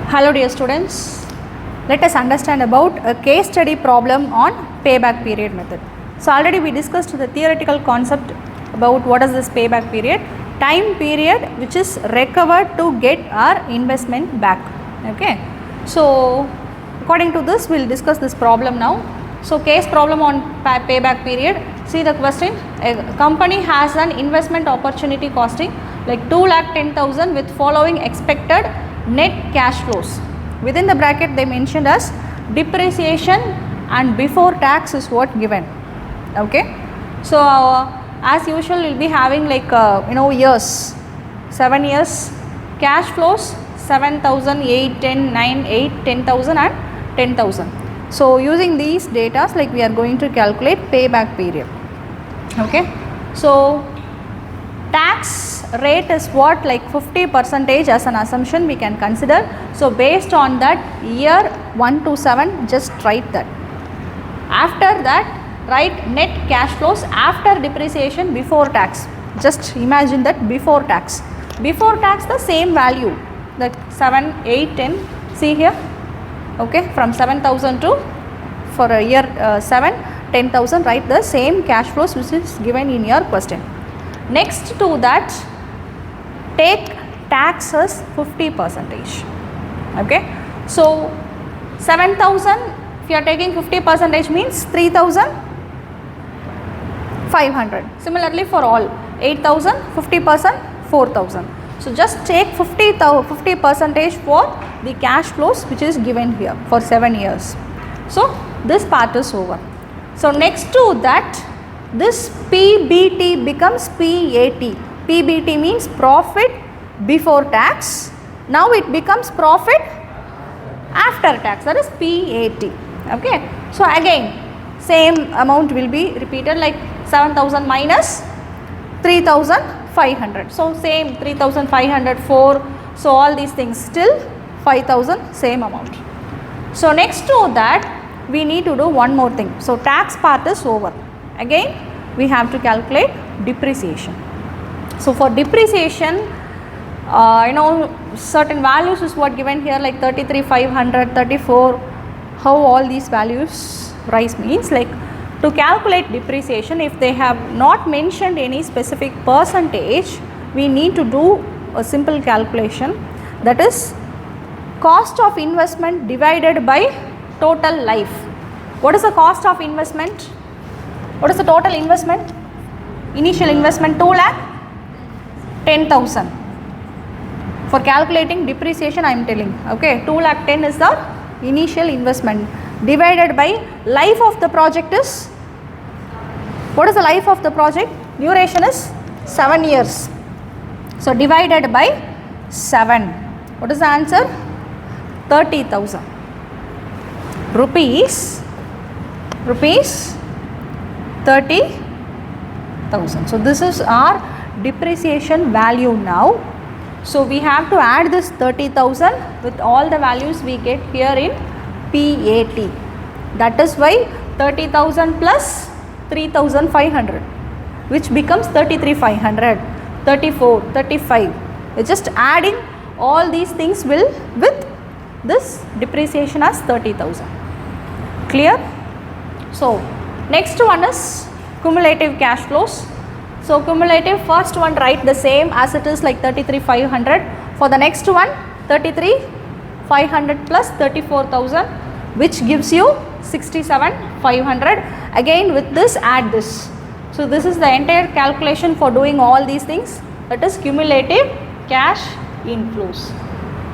Hello dear students, let us understand about a case study problem on payback period method. So already we discussed the theoretical concept about what is this payback period. Time period which is recovered to get our investment back. Okay. So according to this we will discuss this problem now. So case problem on payback period. See the question, a company has an investment opportunity costing like 2,10,000 with following expected net cash flows. Within the bracket they mentioned as depreciation and before tax is what given. Okay. So as usual we will be having like years, 7 years, cash flows 7,000, 8, 10, 9, 8, 10,000 and 10,000. So using these data like we are going to calculate payback period. Okay. So tax rate is what, like 50% as an assumption we can consider. So based on that, year 1 to 7 just write that. After that write net cash flows after depreciation before tax. Just imagine that before tax. Before tax the same value, the 7, 8, 10, see here. Okay, from 7,000 to for a year 7, 10,000, write the same cash flows which is given in your question. Next to that, take tax as 50%. Okay, so 7,000 if you are taking 50% means 3,500. Similarly for all 8,000, 50%, 4,000. So just take 50% for the cash flows which is given here for 7 years. So this part is over. So next to that, this PBT becomes PAT. PBT means profit before tax. Now it becomes profit after tax, that is PAT. Okay. So again same amount will be repeated, like 7,000 minus 3,500. So same 3,500, 4. So all these things still 5,000, same amount. So next to that we need to do one more thing. So tax part is over. Again we have to calculate depreciation. So for depreciation, certain values is what given here, like 33,500, 34. How all these values rise means, like to calculate depreciation, if they have not mentioned any specific percentage, we need to do a simple calculation, that is cost of investment divided by total life. What is the cost of investment? What is the total investment? Initial investment 2,10,000. For calculating depreciation I am telling. Okay, 2,10,000 is the initial investment divided by life of the project is, what is the life of the project? Duration is 7 years. So divided by 7. What is the answer? 30,000 rupees 30,000. So this is our depreciation value now. So we have to add this 30,000 with all the values we get here in PAT. That is why 30,000 plus 3,500 which becomes 33,500, 34, 35. We are just adding all these things with this depreciation as 30,000. Clear? So next one is cumulative cash flows. So cumulative, first one write the same as it is, like 33,500. For the next one 33,500 plus 34,000 which gives you 67,500. Again with this add this. So this is the entire calculation for doing all these things, that is cumulative cash inflows.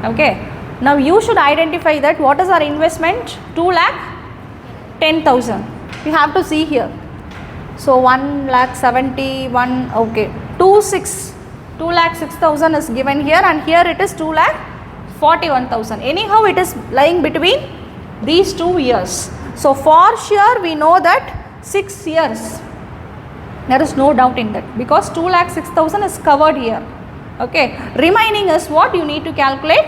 Okay. Now you should identify that what is our investment? 2,10,000. You have to see here. So 1,71,000, okay, 2,06,000 is given here, and here it is 2,41,000. Anyhow it is lying between these 2 years. So for sure we know that 6 years. There is no doubt in that, because 2,06,000 is covered here. Okay. Remaining is what you need to calculate?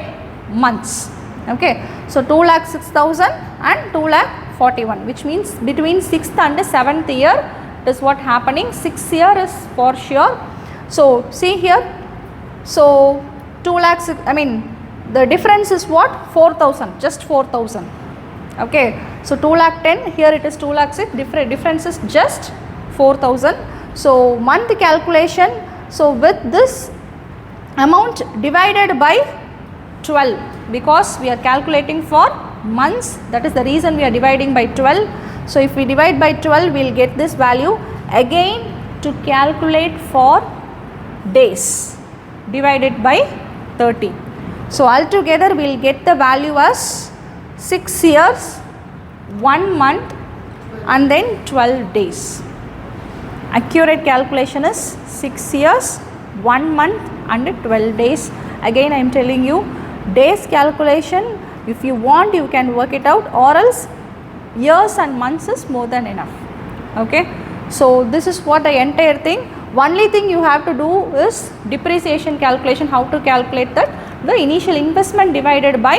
Months. Okay. So 2,06,000 and 2,41,000, which means between 6th and 7th year is what happening. 6th year is for sure. So see here. So 2 lakhs, I mean the difference is what? 4,000, just 4,000. Okay, so 2 lakh 10, here it is 2 lakh 6, difference is just 4,000. So month calculation, so with this amount divided by 12, because we are calculating for months, that is the reason we are dividing by 12. So if we divide by 12, we will get this value. Again to calculate for days, divided by 30. So altogether we will get the value as 6 years, 1 month and then 12 days. Accurate calculation is 6 years, 1 month and 12 days. Again I am telling you, days calculation, if you want you can work it out, or else years and months is more than enough. Okay, so this is what the entire thing. Only thing you have to do is depreciation calculation, how to calculate that. The initial investment divided by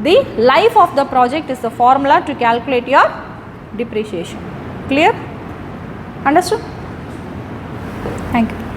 the life of the project is the formula to calculate your depreciation. Clear? Understood? Thank you.